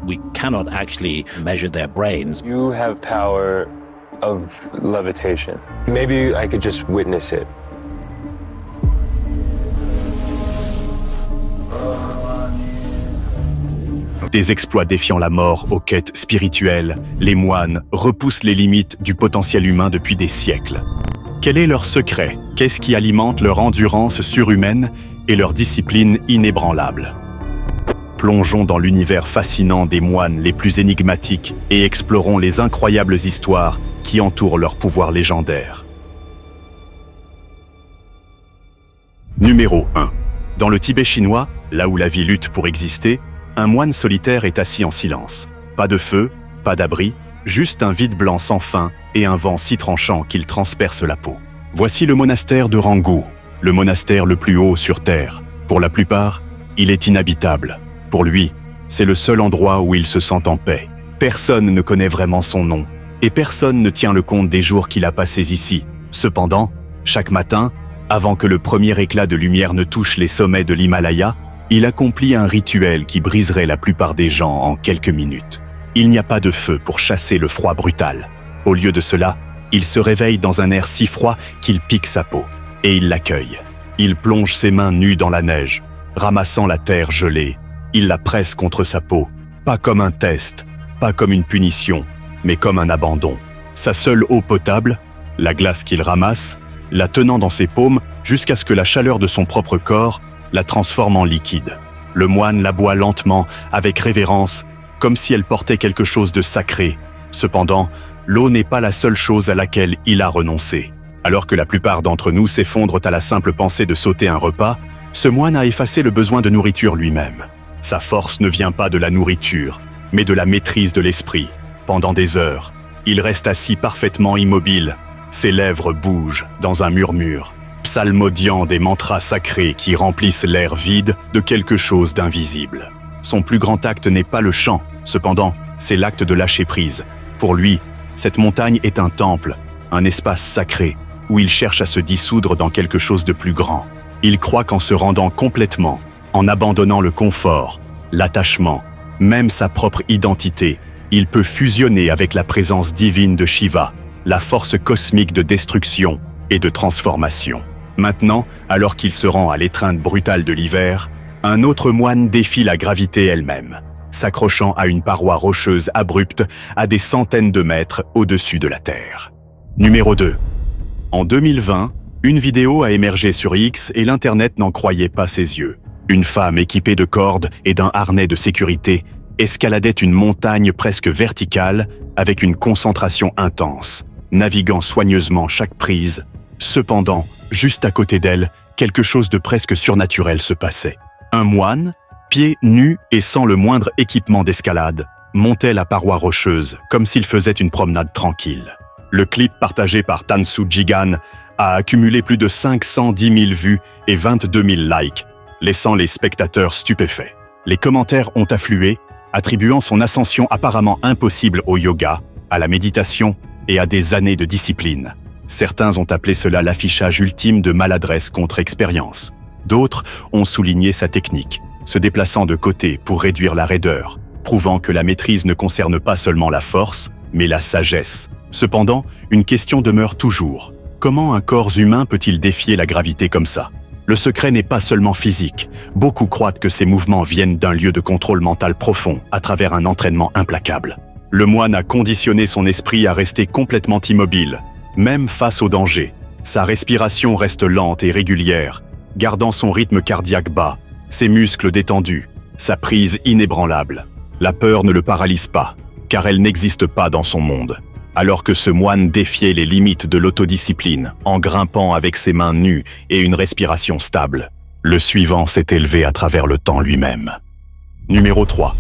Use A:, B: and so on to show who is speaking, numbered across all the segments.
A: We cannot actually measure their brains.
B: You have power of levitation. Maybe I could just witness it.
C: Des exploits défiant la mort aux quêtes spirituelles, les moines repoussent les limites du potentiel humain depuis des siècles. Quel est leur secret? Qu'est-ce qui alimente leur endurance surhumaine et leur discipline inébranlable? Plongeons dans l'univers fascinant des moines les plus énigmatiques et explorons les incroyables histoires qui entourent leur pouvoir légendaire. Numéro 1. Dans le Tibet chinois, là où la vie lutte pour exister, un moine solitaire est assis en silence. Pas de feu, pas d'abri, juste un vide blanc sans fin et un vent si tranchant qu'il transperce la peau. Voici le monastère de Rangu, le monastère le plus haut sur Terre. Pour la plupart, il est inhabitable. Pour lui, c'est le seul endroit où il se sent en paix. Personne ne connaît vraiment son nom, et personne ne tient le compte des jours qu'il a passés ici. Cependant, chaque matin, avant que le premier éclat de lumière ne touche les sommets de l'Himalaya, il accomplit un rituel qui briserait la plupart des gens en quelques minutes. Il n'y a pas de feu pour chasser le froid brutal. Au lieu de cela, il se réveille dans un air si froid qu'il pique sa peau, et il l'accueille. Il plonge ses mains nues dans la neige, ramassant la terre gelée. Il la presse contre sa peau, pas comme un test, pas comme une punition, mais comme un abandon. Sa seule eau potable, la glace qu'il ramasse, la tenant dans ses paumes jusqu'à ce que la chaleur de son propre corps la transforme en liquide. Le moine la boit lentement, avec révérence, comme si elle portait quelque chose de sacré. Cependant, l'eau n'est pas la seule chose à laquelle il a renoncé. Alors que la plupart d'entre nous s'effondrent à la simple pensée de sauter un repas, ce moine a effacé le besoin de nourriture lui-même. Sa force ne vient pas de la nourriture, mais de la maîtrise de l'esprit. Pendant des heures, il reste assis parfaitement immobile. Ses lèvres bougent dans un murmure, psalmodiant des mantras sacrés qui remplissent l'air vide de quelque chose d'invisible. Son plus grand acte n'est pas le chant, cependant, c'est l'acte de lâcher prise. Pour lui, cette montagne est un temple, un espace sacré, où il cherche à se dissoudre dans quelque chose de plus grand. Il croit qu'en se rendant complètement, en abandonnant le confort, l'attachement, même sa propre identité, il peut fusionner avec la présence divine de Shiva, la force cosmique de destruction et de transformation. Maintenant, alors qu'il se rend à l'étreinte brutale de l'hiver, un autre moine défie la gravité elle-même, s'accrochant à une paroi rocheuse abrupte à des centaines de mètres au-dessus de la Terre. Numéro 2. En 2020, une vidéo a émergé sur X et l'Internet n'en croyait pas ses yeux. Une femme équipée de cordes et d'un harnais de sécurité escaladait une montagne presque verticale avec une concentration intense, naviguant soigneusement chaque prise. Cependant, juste à côté d'elle, quelque chose de presque surnaturel se passait. Un moine, pieds nus et sans le moindre équipement d'escalade, montait la paroi rocheuse comme s'il faisait une promenade tranquille. Le clip partagé par Tansu Jigan a accumulé plus de 510 000 vues et 22 000 likes, laissant les spectateurs stupéfaits. Les commentaires ont afflué, attribuant son ascension apparemment impossible au yoga, à la méditation et à des années de discipline. Certains ont appelé cela l'affichage ultime de maladresse contre expérience. D'autres ont souligné sa technique, se déplaçant de côté pour réduire la raideur, prouvant que la maîtrise ne concerne pas seulement la force, mais la sagesse. Cependant, une question demeure toujours. Comment un corps humain peut-il défier la gravité comme ça? Le secret n'est pas seulement physique. Beaucoup croient que ces mouvements viennent d'un lieu de contrôle mental profond, à travers un entraînement implacable. Le moine a conditionné son esprit à rester complètement immobile, même face au danger. Sa respiration reste lente et régulière, gardant son rythme cardiaque bas, ses muscles détendus, sa prise inébranlable. La peur ne le paralyse pas, car elle n'existe pas dans son monde. Alors que ce moine défiait les limites de l'autodiscipline en grimpant avec ses mains nues et une respiration stable, le suivant s'est élevé à travers le temps lui-même. Numéro 3.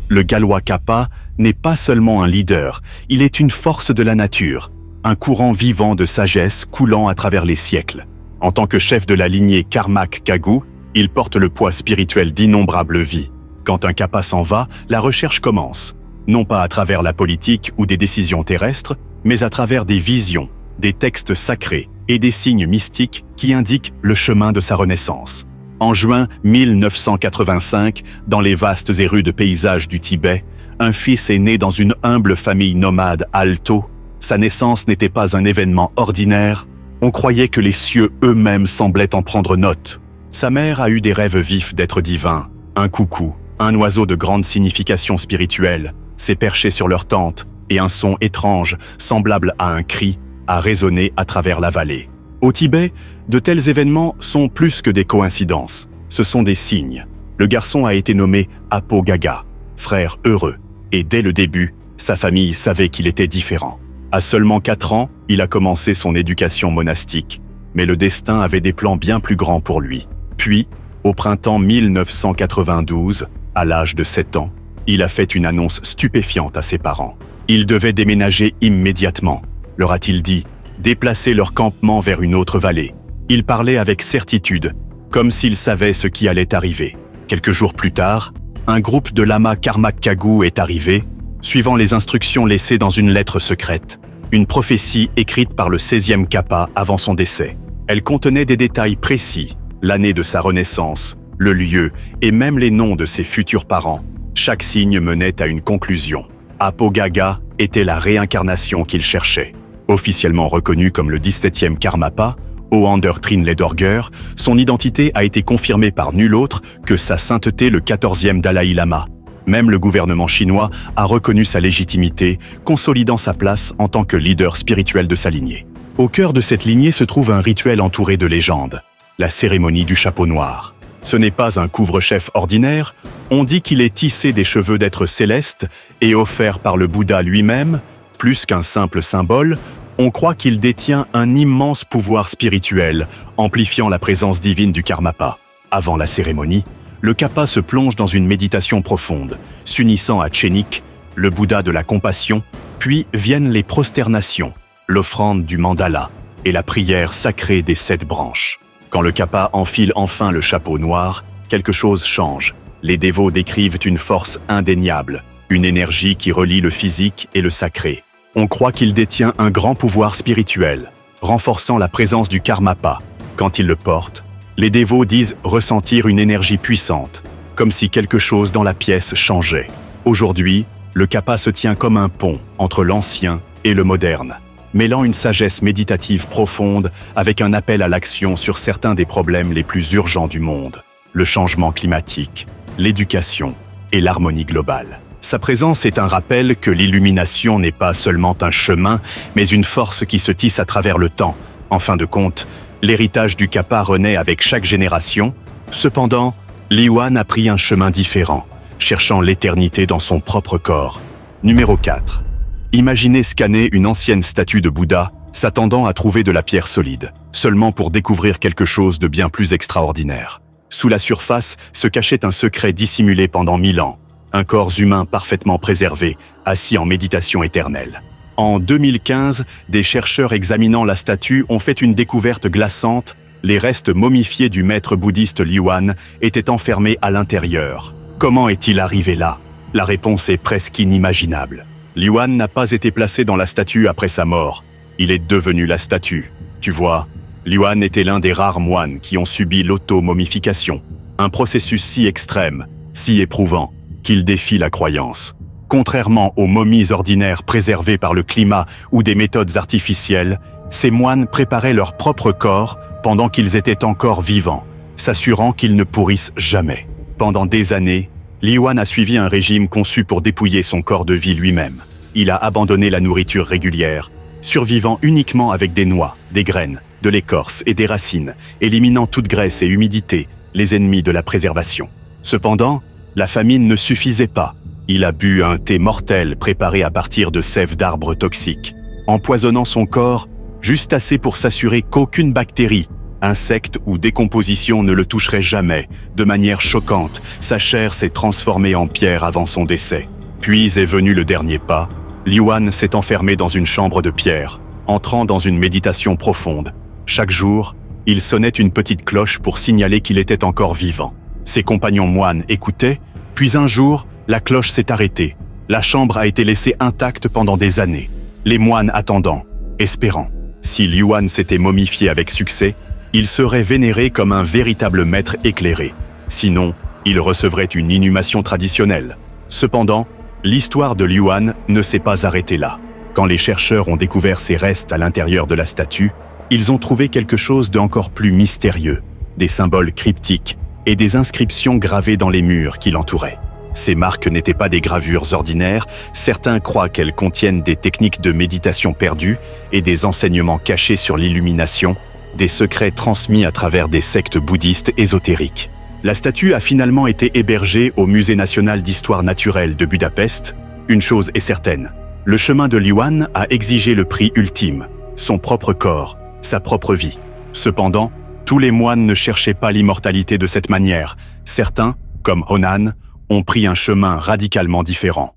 C: Le Galwa Kappa n'est pas seulement un leader, il est une force de la nature, un courant vivant de sagesse coulant à travers les siècles. En tant que chef de la lignée Karmak Kagu, il porte le poids spirituel d'innombrables vies. Quand un Kappa s'en va, la recherche commence. Non pas à travers la politique ou des décisions terrestres, mais à travers des visions, des textes sacrés et des signes mystiques qui indiquent le chemin de sa renaissance. En juin 1985, dans les vastes et rudes paysages du Tibet, un fils est né dans une humble famille nomade à Alto. Sa naissance n'était pas un événement ordinaire. On croyait que les cieux eux-mêmes semblaient en prendre note. Sa mère a eu des rêves vifs d'êtres divins. Un coucou, un oiseau de grande signification spirituelle, s'est perché sur leur tente et un son étrange, semblable à un cri, a résonné à travers la vallée. Au Tibet, de tels événements sont plus que des coïncidences. Ce sont des signes. Le garçon a été nommé Apo Gaga, frère heureux, et dès le début, sa famille savait qu'il était différent. À seulement 4 ans, il a commencé son éducation monastique, mais le destin avait des plans bien plus grands pour lui. Puis, au printemps 1992, à l'âge de 7 ans, il a fait une annonce stupéfiante à ses parents. Il devait déménager immédiatement, leur a-t-il dit, déplacer leur campement vers une autre vallée. Il parlait avec certitude, comme s'il savait ce qui allait arriver. Quelques jours plus tard, un groupe de lamas Karmak Kagu est arrivé, suivant les instructions laissées dans une lettre secrète, une prophétie écrite par le 16e Kappa avant son décès. Elle contenait des détails précis, l'année de sa renaissance, le lieu et même les noms de ses futurs parents. Chaque signe menait à une conclusion. Apo Gaga était la réincarnation qu'il cherchait. Officiellement reconnu comme le 17e Karmapa, Oander Trinledorger, son identité a été confirmée par nul autre que sa sainteté le 14e Dalai Lama. Même le gouvernement chinois a reconnu sa légitimité, consolidant sa place en tant que leader spirituel de sa lignée. Au cœur de cette lignée se trouve un rituel entouré de légendes, la cérémonie du chapeau noir. Ce n'est pas un couvre-chef ordinaire, on dit qu'il est tissé des cheveux d'êtres célestes et offert par le Bouddha lui-même. Plus qu'un simple symbole, on croit qu'il détient un immense pouvoir spirituel, amplifiant la présence divine du Karmapa. Avant la cérémonie, le Kappa se plonge dans une méditation profonde, s'unissant à Chenik, le Bouddha de la compassion, puis viennent les prosternations, l'offrande du mandala et la prière sacrée des 7 branches. Quand le Kappa enfile enfin le chapeau noir, quelque chose change. Les dévots décrivent une force indéniable, une énergie qui relie le physique et le sacré. On croit qu'il détient un grand pouvoir spirituel, renforçant la présence du Karmapa. Quand il le porte, les dévots disent ressentir une énergie puissante, comme si quelque chose dans la pièce changeait. Aujourd'hui, le Kappa se tient comme un pont entre l'ancien et le moderne, mêlant une sagesse méditative profonde avec un appel à l'action sur certains des problèmes les plus urgents du monde, le changement climatique, l'éducation et l'harmonie globale. Sa présence est un rappel que l'illumination n'est pas seulement un chemin, mais une force qui se tisse à travers le temps. En fin de compte, l'héritage du Kappa renaît avec chaque génération. Cependant, Liwan a pris un chemin différent, cherchant l'éternité dans son propre corps. Numéro 4. Imaginez scanner une ancienne statue de Bouddha, s'attendant à trouver de la pierre solide, seulement pour découvrir quelque chose de bien plus extraordinaire. Sous la surface se cachait un secret dissimulé pendant 1000 ans. Un corps humain parfaitement préservé, assis en méditation éternelle. En 2015, des chercheurs examinant la statue ont fait une découverte glaçante. Les restes momifiés du maître bouddhiste Liwan étaient enfermés à l'intérieur. Comment est-il arrivé là? La réponse est presque inimaginable. Liwan n'a pas été placé dans la statue après sa mort. Il est devenu la statue. Tu vois, Liwan était l'un des rares moines qui ont subi l'auto-momification. Un processus si extrême, si éprouvant, qu'il défie la croyance. Contrairement aux momies ordinaires préservées par le climat ou des méthodes artificielles, ces moines préparaient leur propre corps pendant qu'ils étaient encore vivants, s'assurant qu'ils ne pourrissent jamais. Pendant des années, Liwan a suivi un régime conçu pour dépouiller son corps de vie lui-même. Il a abandonné la nourriture régulière, survivant uniquement avec des noix, des graines, de l'écorce et des racines, éliminant toute graisse et humidité, les ennemis de la préservation. Cependant, la famine ne suffisait pas. Il a bu un thé mortel préparé à partir de sève d'arbres toxiques, empoisonnant son corps juste assez pour s'assurer qu'aucune bactérie, insecte ou décomposition ne le toucherait jamais. De manière choquante, sa chair s'est transformée en pierre avant son décès. Puis est venu le dernier pas. Liwan s'est enfermé dans une chambre de pierre, entrant dans une méditation profonde. Chaque jour, il sonnait une petite cloche pour signaler qu'il était encore vivant. Ses compagnons moines écoutaient, puis un jour, la cloche s'est arrêtée. La chambre a été laissée intacte pendant des années. Les moines attendant, espérant. Si Liwan s'était momifié avec succès, il serait vénéré comme un véritable maître éclairé. Sinon, il recevrait une inhumation traditionnelle. Cependant, L'histoire de Yuan ne s'est pas arrêtée là. Quand les chercheurs ont découvert ces restes à l'intérieur de la statue, ils ont trouvé quelque chose d'encore plus mystérieux, des symboles cryptiques et des inscriptions gravées dans les murs qui l'entouraient. Ces marques n'étaient pas des gravures ordinaires, certains croient qu'elles contiennent des techniques de méditation perdues et des enseignements cachés sur l'illumination, des secrets transmis à travers des sectes bouddhistes ésotériques. La statue a finalement été hébergée au Musée national d'histoire naturelle de Budapest. Une chose est certaine, le chemin de Yuan a exigé le prix ultime, son propre corps, sa propre vie. Cependant, tous les moines ne cherchaient pas l'immortalité de cette manière. Certains, comme Honan, ont pris un chemin radicalement différent.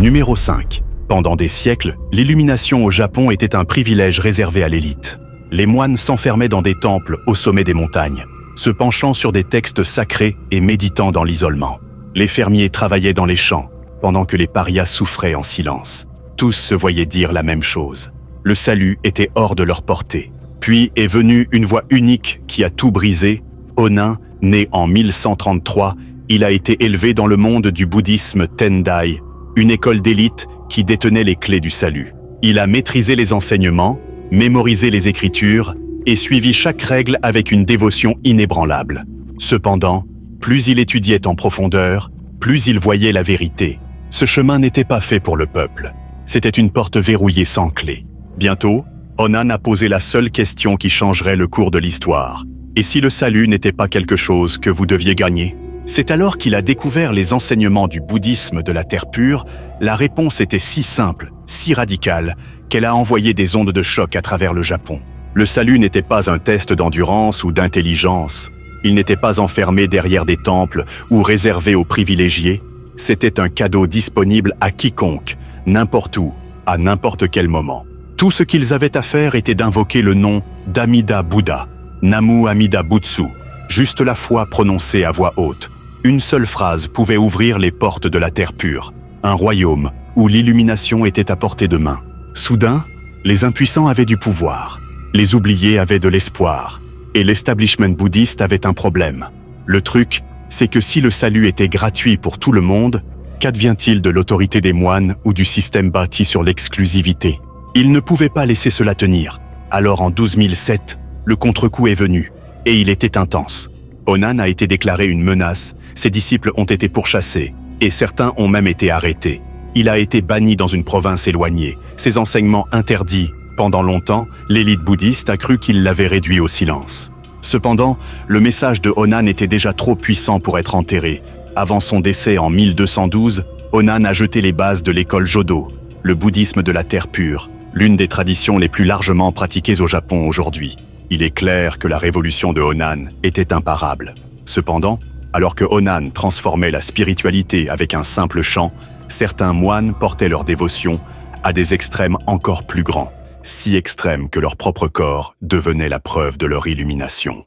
C: Numéro 5. Pendant des siècles, l'illumination au Japon était un privilège réservé à l'élite. Les moines s'enfermaient dans des temples au sommet des montagnes, se penchant sur des textes sacrés et méditant dans l'isolement. Les fermiers travaillaient dans les champs, pendant que les parias souffraient en silence. Tous se voyaient dire la même chose. Le salut était hors de leur portée. Puis est venue une voix unique qui a tout brisé. Honan, né en 1133, il a été élevé dans le monde du bouddhisme Tendai, une école d'élite qui détenait les clés du salut. Il a maîtrisé les enseignements, mémorisé les écritures et suivi chaque règle avec une dévotion inébranlable. Cependant, plus il étudiait en profondeur, plus il voyait la vérité. Ce chemin n'était pas fait pour le peuple. C'était une porte verrouillée sans clé. Bientôt, Honan a posé la seule question qui changerait le cours de l'histoire. Et si le salut n'était pas quelque chose que vous deviez gagner? C'est alors qu'il a découvert les enseignements du bouddhisme de la terre pure. La réponse était si simple, si radicale, qu'elle a envoyé des ondes de choc à travers le Japon. Le salut n'était pas un test d'endurance ou d'intelligence. Il n'était pas enfermé derrière des temples ou réservé aux privilégiés. C'était un cadeau disponible à quiconque, n'importe où, à n'importe quel moment. Tout ce qu'ils avaient à faire était d'invoquer le nom d'Amida Bouddha, Namu Amida Butsu, juste la foi prononcée à voix haute. Une seule phrase pouvait ouvrir les portes de la terre pure, un royaume où l'illumination était à portée de main. Soudain, les impuissants avaient du pouvoir, les oubliés avaient de l'espoir, et l'establishment bouddhiste avait un problème. Le truc, c'est que si le salut était gratuit pour tout le monde, qu'advient-il de l'autorité des moines ou du système bâti sur l'exclusivité? Ils ne pouvaient pas laisser cela tenir. Alors en 12007, le contre-coup est venu, et il était intense. Honan a été déclaré une menace, ses disciples ont été pourchassés, et certains ont même été arrêtés. Il a été banni dans une province éloignée, ses enseignements interdits. Pendant longtemps, l'élite bouddhiste a cru qu'il l'avait réduit au silence. Cependant, le message de Honan était déjà trop puissant pour être enterré. Avant son décès en 1212, Honan a jeté les bases de l'école Jodo, le bouddhisme de la terre pure, l'une des traditions les plus largement pratiquées au Japon aujourd'hui. Il est clair que la révolution de Honan était imparable. Cependant, alors que Honan transformait la spiritualité avec un simple chant, certains moines portaient leur dévotion à des extrêmes encore plus grands, si extrêmes que leur propre corps devenait la preuve de leur illumination.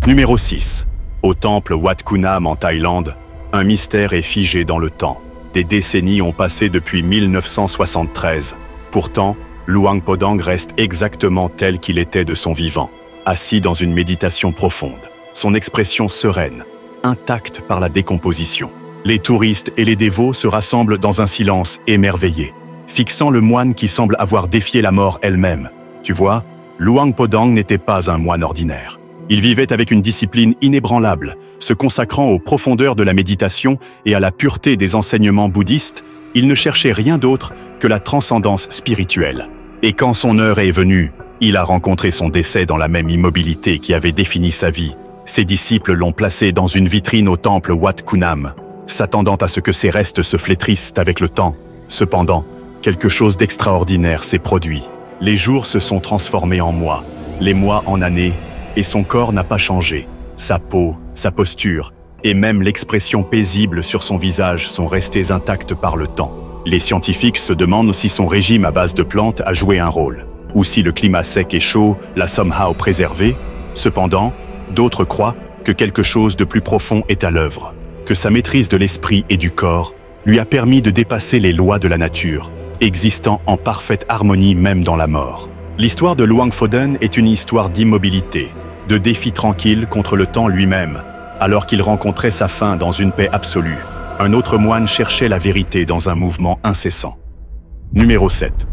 C: Numéro 6. Au temple Wat Kunam en Thaïlande, un mystère est figé dans le temps. Des décennies ont passé depuis 1973. Pourtant, Luang Podang reste exactement tel qu'il était de son vivant, assis dans une méditation profonde, son expression sereine, intacte par la décomposition. Les touristes et les dévots se rassemblent dans un silence émerveillé, fixant le moine qui semble avoir défié la mort elle-même. Tu vois, Luang Podang n'était pas un moine ordinaire. Il vivait avec une discipline inébranlable, se consacrant aux profondeurs de la méditation et à la pureté des enseignements bouddhistes. Il ne cherchait rien d'autre que la transcendance spirituelle. Et quand son heure est venue, il a rencontré son décès dans la même immobilité qui avait défini sa vie. Ses disciples l'ont placé dans une vitrine au temple Wat Kunam, s'attendant à ce que ses restes se flétrissent avec le temps. Cependant, quelque chose d'extraordinaire s'est produit. Les jours se sont transformés en mois, les mois en années, et son corps n'a pas changé. Sa peau, sa posture, et même l'expression paisible sur son visage sont restés intacts par le temps. Les scientifiques se demandent si son régime à base de plantes a joué un rôle, ou si le climat sec et chaud l'a somehow préservé. Cependant, d'autres croient que quelque chose de plus profond est à l'œuvre, que sa maîtrise de l'esprit et du corps lui a permis de dépasser les lois de la nature, existant en parfaite harmonie même dans la mort. L'histoire de Luang Phodong est une histoire d'immobilité, de défi tranquille contre le temps lui-même, alors qu'il rencontrait sa fin dans une paix absolue. Un autre moine cherchait la vérité dans un mouvement incessant. Numéro 7.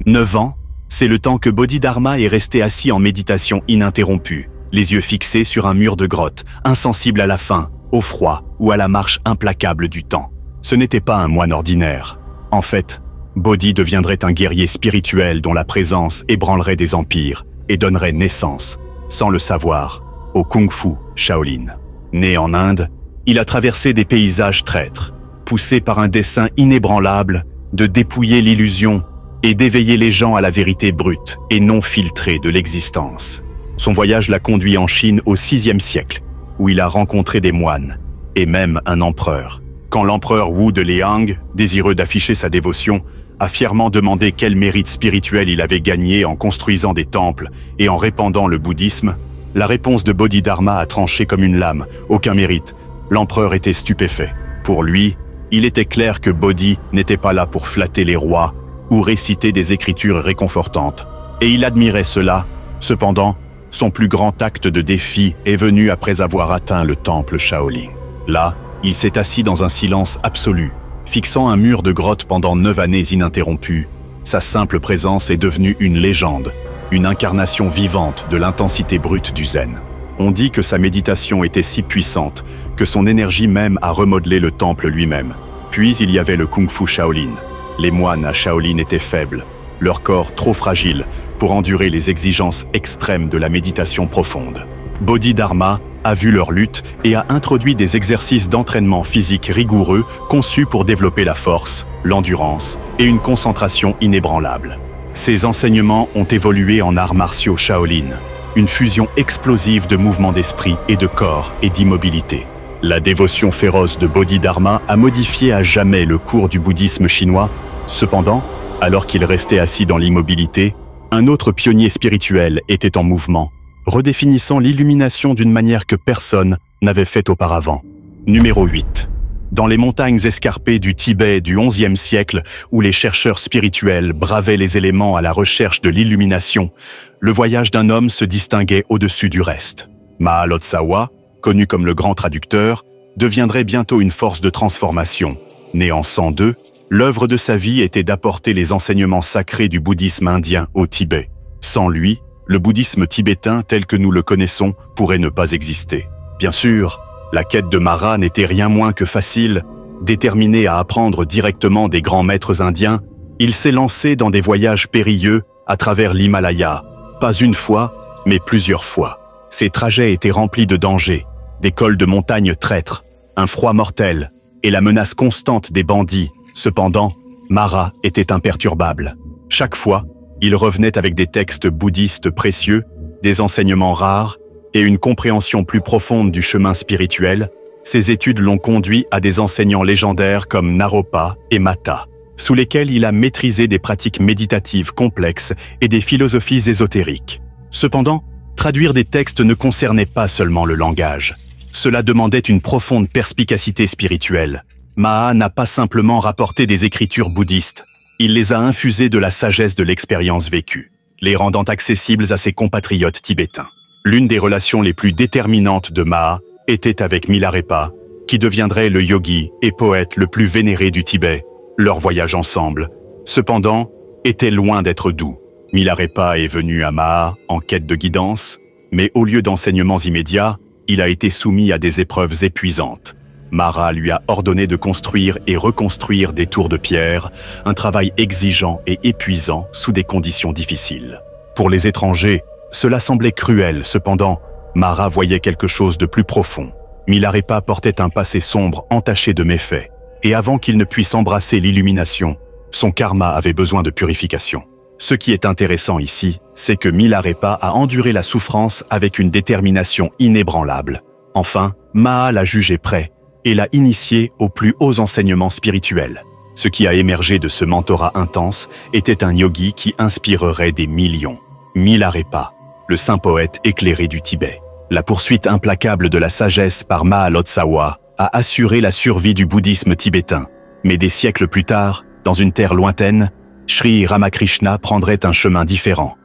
C: 9 ans, c'est le temps que Bodhidharma est resté assis en méditation ininterrompue, les yeux fixés sur un mur de grotte, insensible à la faim, au froid ou à la marche implacable du temps. Ce n'était pas un moine ordinaire. En fait, Bodhi deviendrait un guerrier spirituel dont la présence ébranlerait des empires et donnerait naissance, sans le savoir, au Kung-Fu Shaolin. Né en Inde, il a traversé des paysages traîtres, poussé par un dessein inébranlable de dépouiller l'illusion et d'éveiller les gens à la vérité brute et non filtrée de l'existence. Son voyage l'a conduit en Chine au VIe siècle, où il a rencontré des moines, et même un empereur. Quand l'empereur Wu de Liang, désireux d'afficher sa dévotion, a fièrement demandé quel mérite spirituel il avait gagné en construisant des temples et en répandant le bouddhisme, la réponse de Bodhidharma a tranché comme une lame, aucun mérite. L'empereur était stupéfait. Pour lui, il était clair que Bodhi n'était pas là pour flatter les rois ou réciter des écritures réconfortantes. Et il admirait cela. Cependant, son plus grand acte de défi est venu après avoir atteint le temple Shaolin. Là, il s'est assis dans un silence absolu, fixant un mur de grotte pendant 9 années ininterrompues. Sa simple présence est devenue une légende, une incarnation vivante de l'intensité brute du zen. On dit que sa méditation était si puissante que son énergie même a remodelé le temple lui-même. Puis il y avait le Kung-Fu Shaolin. Les moines à Shaolin étaient faibles, leur corps trop fragile pour endurer les exigences extrêmes de la méditation profonde. Bodhidharma a vu leur lutte et a introduit des exercices d'entraînement physique rigoureux conçus pour développer la force, l'endurance et une concentration inébranlable. Ces enseignements ont évolué en arts martiaux Shaolin, une fusion explosive de mouvements d'esprit et de corps et d'immobilité. La dévotion féroce de Bodhidharma a modifié à jamais le cours du bouddhisme chinois. Cependant, alors qu'il restait assis dans l'immobilité, un autre pionnier spirituel était en mouvement, redéfinissant l'illumination d'une manière que personne n'avait faite auparavant. Numéro 8. Dans les montagnes escarpées du Tibet du XIe siècle, où les chercheurs spirituels bravaient les éléments à la recherche de l'illumination, le voyage d'un homme se distinguait au-dessus du reste. Mahalotshawa, connu comme le grand traducteur, deviendrait bientôt une force de transformation. Né en 102, l'œuvre de sa vie était d'apporter les enseignements sacrés du bouddhisme indien au Tibet. Sans lui, le bouddhisme tibétain tel que nous le connaissons pourrait ne pas exister. Bien sûr, la quête de Mara n'était rien moins que facile. Déterminé à apprendre directement des grands maîtres indiens, il s'est lancé dans des voyages périlleux à travers l'Himalaya. Pas une fois, mais plusieurs fois. Ces trajets étaient remplis de dangers, des cols de montagnes traîtres, un froid mortel et la menace constante des bandits. Cependant, Mara était imperturbable. Chaque fois, il revenait avec des textes bouddhistes précieux, des enseignements rares et une compréhension plus profonde du chemin spirituel. Ses études l'ont conduit à des enseignants légendaires comme Naropa et Mata, sous lesquels il a maîtrisé des pratiques méditatives complexes et des philosophies ésotériques. Cependant, traduire des textes ne concernait pas seulement le langage. Cela demandait une profonde perspicacité spirituelle. Maha n'a pas simplement rapporté des écritures bouddhistes, il les a infusées de la sagesse de l'expérience vécue, les rendant accessibles à ses compatriotes tibétains. L'une des relations les plus déterminantes de Maha était avec Milarepa, qui deviendrait le yogi et poète le plus vénéré du Tibet. Leur voyage ensemble, cependant, était loin d'être doux. Milarepa est venu à Maha en quête de guidance, mais au lieu d'enseignements immédiats, il a été soumis à des épreuves épuisantes. Mara lui a ordonné de construire et reconstruire des tours de pierre, un travail exigeant et épuisant sous des conditions difficiles. Pour les étrangers, cela semblait cruel, cependant, Mara voyait quelque chose de plus profond. Milarepa portait un passé sombre entaché de méfaits, et avant qu'il ne puisse embrasser l'illumination, son karma avait besoin de purification. Ce qui est intéressant ici, c'est que Milarepa a enduré la souffrance avec une détermination inébranlable. Enfin, Maha l'a jugé prêt et l'a initié aux plus hauts enseignements spirituels. Ce qui a émergé de ce mentorat intense était un yogi qui inspirerait des millions. Milarepa, le saint poète éclairé du Tibet. La poursuite implacable de la sagesse par Mahalotshawa a assuré la survie du bouddhisme tibétain. Mais des siècles plus tard, dans une terre lointaine, Sri Ramakrishna prendrait un chemin différent.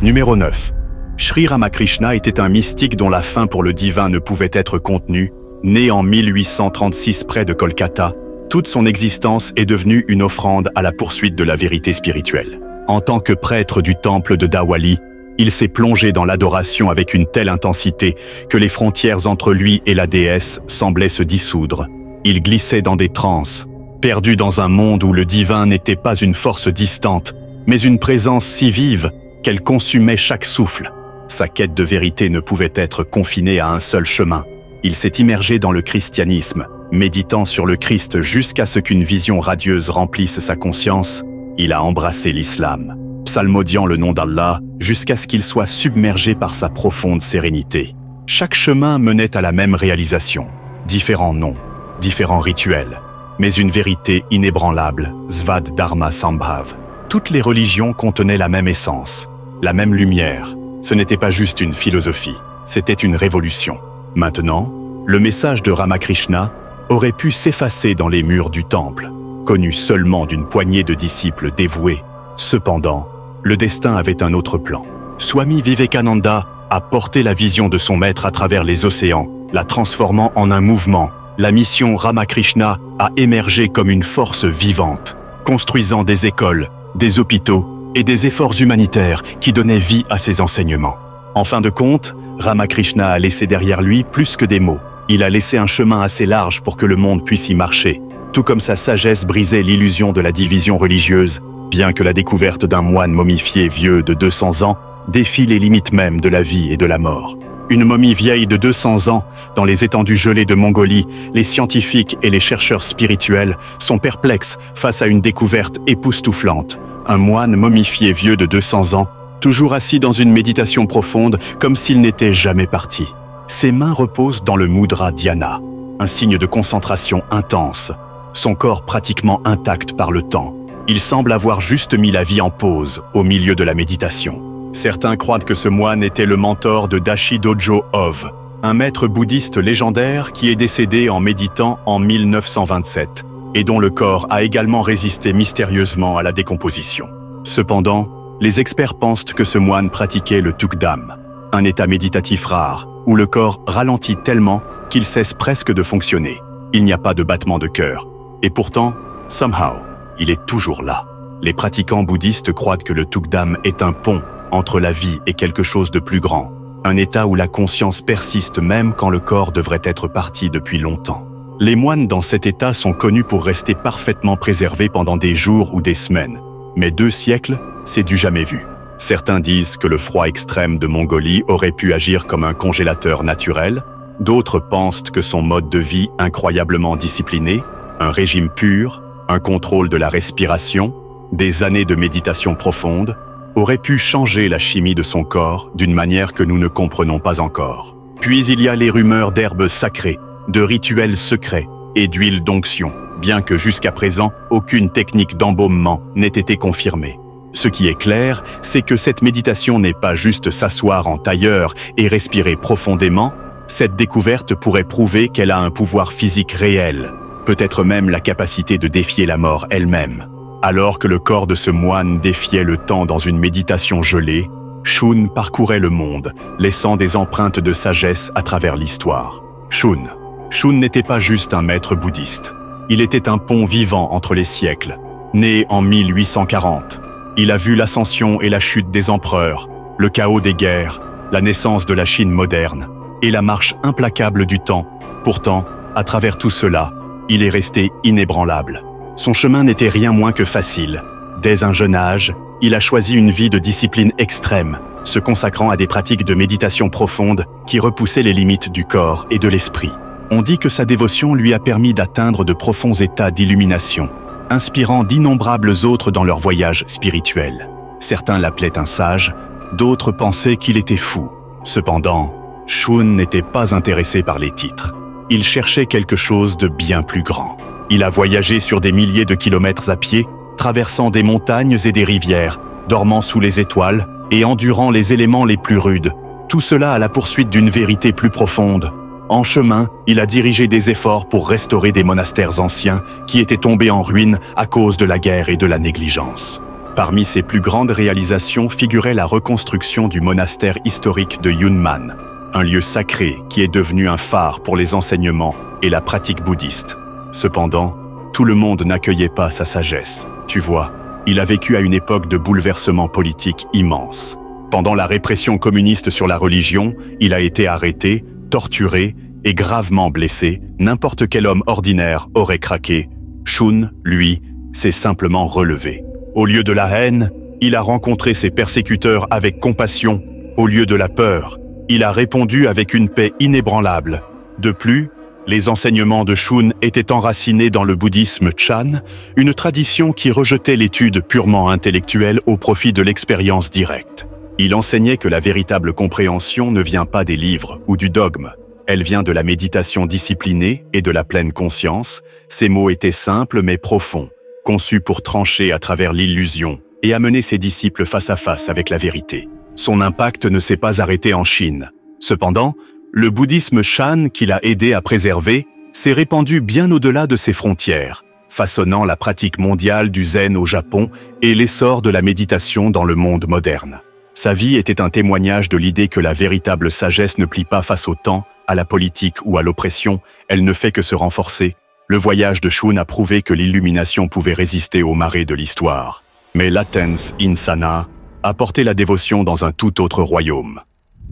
C: Numéro 9. Sri Ramakrishna était un mystique dont la faim pour le divin ne pouvait être contenue, Né en 1836 près de Kolkata, toute son existence est devenue une offrande à la poursuite de la vérité spirituelle. En tant que prêtre du temple de Dawali, il s'est plongé dans l'adoration avec une telle intensité que les frontières entre lui et la déesse semblaient se dissoudre. Il glissait dans des transes, perdu dans un monde où le divin n'était pas une force distante, mais une présence si vive qu'elle consumait chaque souffle. Sa quête de vérité ne pouvait être confinée à un seul chemin. Il s'est immergé dans le christianisme, méditant sur le Christ jusqu'à ce qu'une vision radieuse remplisse sa conscience. Il a embrassé l'islam, psalmodiant le nom d'Allah jusqu'à ce qu'il soit submergé par sa profonde sérénité. Chaque chemin menait à la même réalisation. Différents noms, différents rituels, mais une vérité inébranlable, Svad Dharma Sambhav. Toutes les religions contenaient la même essence, la même lumière. Ce n'était pas juste une philosophie, c'était une révolution. Maintenant, le message de Ramakrishna aurait pu s'effacer dans les murs du temple, connu seulement d'une poignée de disciples dévoués. Cependant, le destin avait un autre plan. Swami Vivekananda a porté la vision de son maître à travers les océans, la transformant en un mouvement. La mission Ramakrishna a émergé comme une force vivante, construisant des écoles, des hôpitaux et des efforts humanitaires qui donnaient vie à ses enseignements. En fin de compte, Ramakrishna a laissé derrière lui plus que des mots. Il a laissé un chemin assez large pour que le monde puisse y marcher, tout comme sa sagesse brisait l'illusion de la division religieuse, bien que la découverte d'un moine momifié vieux de 200 ans défie les limites même de la vie et de la mort. Une momie vieille de 200 ans, dans les étendues gelées de Mongolie, les scientifiques et les chercheurs spirituels sont perplexes face à une découverte époustouflante. Un moine momifié vieux de 200 ans, toujours assis dans une méditation profonde, comme s'il n'était jamais parti. Ses mains reposent dans le mudra dhyana, un signe de concentration intense, son corps pratiquement intact par le temps. Il semble avoir juste mis la vie en pause, au milieu de la méditation. Certains croient que ce moine était le mentor de Dashi Dojo Ov, un maître bouddhiste légendaire qui est décédé en méditant en 1927 et dont le corps a également résisté mystérieusement à la décomposition. Cependant, les experts pensent que ce moine pratiquait le Tukdam, un état méditatif rare où le corps ralentit tellement qu'il cesse presque de fonctionner. Il n'y a pas de battement de cœur. Et pourtant, somehow, il est toujours là. Les pratiquants bouddhistes croient que le Tukdam est un pont entre la vie et quelque chose de plus grand, un état où la conscience persiste même quand le corps devrait être parti depuis longtemps. Les moines dans cet état sont connus pour rester parfaitement préservés pendant des jours ou des semaines, mais 2 siècles, c'est du jamais vu. Certains disent que le froid extrême de Mongolie aurait pu agir comme un congélateur naturel, d'autres pensent que son mode de vie incroyablement discipliné, un régime pur, un contrôle de la respiration, des années de méditation profonde, aurait pu changer la chimie de son corps d'une manière que nous ne comprenons pas encore. Puis il y a les rumeurs d'herbes sacrées, de rituels secrets et d'huiles d'onction, bien que jusqu'à présent, aucune technique d'embaumement n'ait été confirmée. Ce qui est clair, c'est que cette méditation n'est pas juste s'asseoir en tailleur et respirer profondément. Cette découverte pourrait prouver qu'elle a un pouvoir physique réel, peut-être même la capacité de défier la mort elle-même. Alors que le corps de ce moine défiait le temps dans une méditation gelée, Shun parcourait le monde, laissant des empreintes de sagesse à travers l'histoire. Shun n'était pas juste un maître bouddhiste. Il était un pont vivant entre les siècles. Né en 1840, il a vu l'ascension et la chute des empereurs, le chaos des guerres, la naissance de la Chine moderne et la marche implacable du temps. Pourtant, à travers tout cela, il est resté inébranlable. Son chemin n'était rien moins que facile. Dès un jeune âge, il a choisi une vie de discipline extrême, se consacrant à des pratiques de méditation profonde qui repoussaient les limites du corps et de l'esprit. On dit que sa dévotion lui a permis d'atteindre de profonds états d'illumination, inspirant d'innombrables autres dans leur voyage spirituel. Certains l'appelaient un sage, d'autres pensaient qu'il était fou. Cependant, Shun n'était pas intéressé par les titres. Il cherchait quelque chose de bien plus grand. Il a voyagé sur des milliers de kilomètres à pied, traversant des montagnes et des rivières, dormant sous les étoiles et endurant les éléments les plus rudes. Tout cela à la poursuite d'une vérité plus profonde. En chemin, il a dirigé des efforts pour restaurer des monastères anciens qui étaient tombés en ruine à cause de la guerre et de la négligence. Parmi ses plus grandes réalisations figurait la reconstruction du monastère historique de Yunman, un lieu sacré qui est devenu un phare pour les enseignements et la pratique bouddhiste. Cependant, tout le monde n'accueillait pas sa sagesse. Tu vois, il a vécu à une époque de bouleversement politique immense. Pendant la répression communiste sur la religion, il a été arrêté, torturé et gravement blessé. N'importe quel homme ordinaire aurait craqué. Shun, lui, s'est simplement relevé. Au lieu de la haine, il a rencontré ses persécuteurs avec compassion. Au lieu de la peur, il a répondu avec une paix inébranlable. De plus, les enseignements de Shun étaient enracinés dans le bouddhisme Chan, une tradition qui rejetait l'étude purement intellectuelle au profit de l'expérience directe. Il enseignait que la véritable compréhension ne vient pas des livres ou du dogme. Elle vient de la méditation disciplinée et de la pleine conscience. Ses mots étaient simples mais profonds, conçus pour trancher à travers l'illusion et amener ses disciples face à face avec la vérité. Son impact ne s'est pas arrêté en Chine. Cependant, le bouddhisme Shan qu'il a aidé à préserver s'est répandu bien au-delà de ses frontières, façonnant la pratique mondiale du zen au Japon et l'essor de la méditation dans le monde moderne. Sa vie était un témoignage de l'idée que la véritable sagesse ne plie pas face au temps, à la politique ou à l'oppression, elle ne fait que se renforcer. Le voyage de Shun a prouvé que l'illumination pouvait résister aux marées de l'histoire. Mais Latens Insana a porté la dévotion dans un tout autre royaume.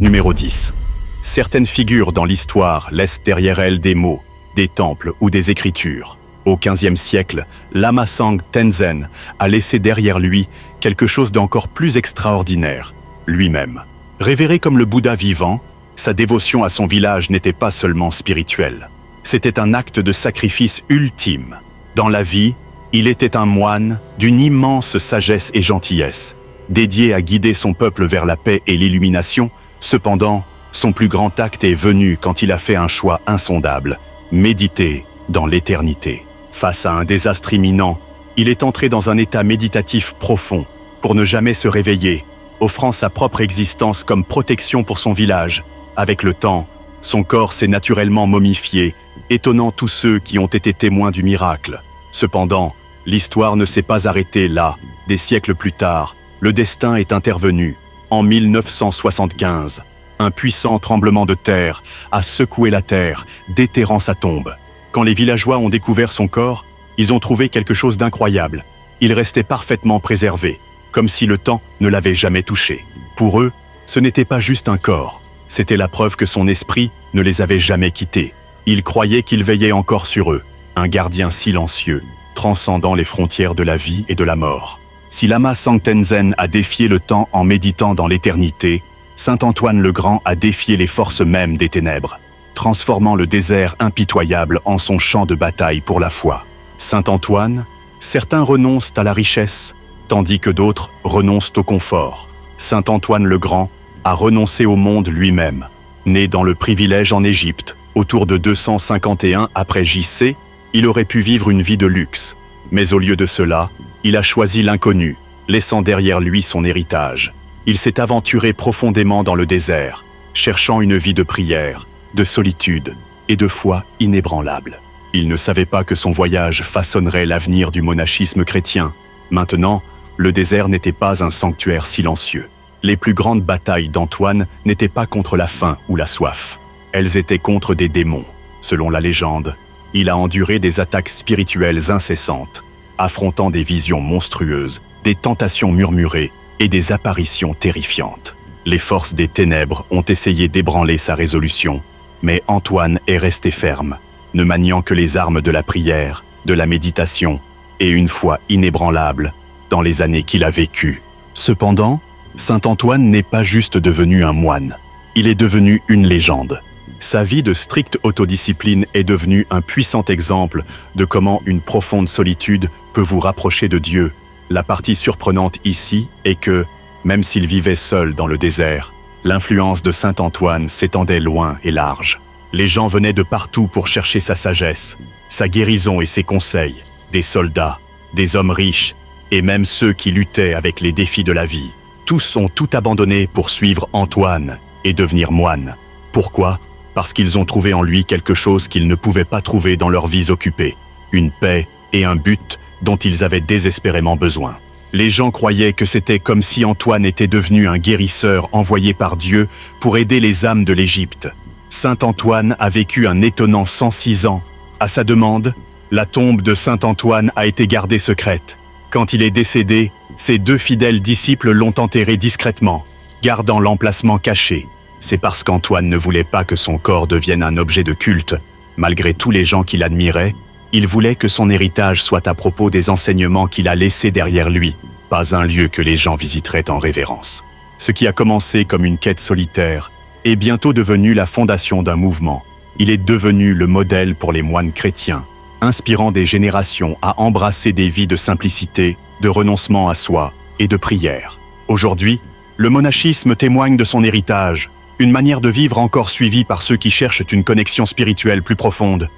C: Numéro 10. Certaines figures dans l'histoire laissent derrière elles des mots, des temples ou des écritures. Au XVe siècle, Lama Sang Tenzin a laissé derrière lui quelque chose d'encore plus extraordinaire, lui-même. Révéré comme le Bouddha vivant, sa dévotion à son village n'était pas seulement spirituelle. C'était un acte de sacrifice ultime. Dans la vie, il était un moine d'une immense sagesse et gentillesse, dédié à guider son peuple vers la paix et l'illumination. Cependant, son plus grand acte est venu quand il a fait un choix insondable, méditer dans l'éternité. Face à un désastre imminent, il est entré dans un état méditatif profond pour ne jamais se réveiller, offrant sa propre existence comme protection pour son village. Avec le temps, son corps s'est naturellement momifié, étonnant tous ceux qui ont été témoins du miracle. Cependant, l'histoire ne s'est pas arrêtée là. Des siècles plus tard, le destin est intervenu. En 1975, un puissant tremblement de terre a secoué la terre, déterrant sa tombe. Quand les villageois ont découvert son corps, ils ont trouvé quelque chose d'incroyable. Il restait parfaitement préservé, comme si le temps ne l'avait jamais touché. Pour eux, ce n'était pas juste un corps, c'était la preuve que son esprit ne les avait jamais quittés. Ils croyaient qu'il veillait encore sur eux, un gardien silencieux, transcendant les frontières de la vie et de la mort. Si Lama Sang Tenzin a défié le temps en méditant dans l'éternité, Saint Antoine le Grand a défié les forces mêmes des ténèbres, transformant le désert impitoyable en son champ de bataille pour la foi. Saint Antoine, certains renoncent à la richesse, tandis que d'autres renoncent au confort. Saint Antoine le Grand a renoncé au monde lui-même. Né dans le privilège en Égypte, autour de 251 après JC, il aurait pu vivre une vie de luxe. Mais au lieu de cela, il a choisi l'inconnu, laissant derrière lui son héritage. Il s'est aventuré profondément dans le désert, cherchant une vie de prière, de solitude et de foi inébranlable. Il ne savait pas que son voyage façonnerait l'avenir du monachisme chrétien. Maintenant, le désert n'était pas un sanctuaire silencieux. Les plus grandes batailles d'Antoine n'étaient pas contre la faim ou la soif. Elles étaient contre des démons. Selon la légende, il a enduré des attaques spirituelles incessantes, affrontant des visions monstrueuses, des tentations murmurées et des apparitions terrifiantes. Les forces des ténèbres ont essayé d'ébranler sa résolution, mais Antoine est resté ferme, ne maniant que les armes de la prière, de la méditation et une foi inébranlable dans les années qu'il a vécues. Cependant, Saint Antoine n'est pas juste devenu un moine, il est devenu une légende. Sa vie de stricte autodiscipline est devenue un puissant exemple de comment une profonde solitude peut vous rapprocher de Dieu. La partie surprenante ici est que, même s'il vivait seul dans le désert, l'influence de Saint Antoine s'étendait loin et large. Les gens venaient de partout pour chercher sa sagesse, sa guérison et ses conseils. Des soldats, des hommes riches, et même ceux qui luttaient avec les défis de la vie. Tous ont tout abandonné pour suivre Antoine et devenir moines. Pourquoi ? Parce qu'ils ont trouvé en lui quelque chose qu'ils ne pouvaient pas trouver dans leurs vies occupées. Une paix et un but dont ils avaient désespérément besoin. Les gens croyaient que c'était comme si Antoine était devenu un guérisseur envoyé par Dieu pour aider les âmes de l'Égypte. Saint Antoine a vécu un étonnant 106 ans. À sa demande, la tombe de Saint Antoine a été gardée secrète. Quand il est décédé, ses 2 fidèles disciples l'ont enterré discrètement, gardant l'emplacement caché. C'est parce qu'Antoine ne voulait pas que son corps devienne un objet de culte. Malgré tous les gens qui l'admiraient, il voulait que son héritage soit à propos des enseignements qu'il a laissés derrière lui, pas un lieu que les gens visiteraient en révérence. Ce qui a commencé comme une quête solitaire est bientôt devenu la fondation d'un mouvement. Il est devenu le modèle pour les moines chrétiens, inspirant des générations à embrasser des vies de simplicité, de renoncement à soi et de prière. Aujourd'hui, le monachisme témoigne de son héritage, une manière de vivre encore suivie par ceux qui cherchent une connexion spirituelle plus profonde.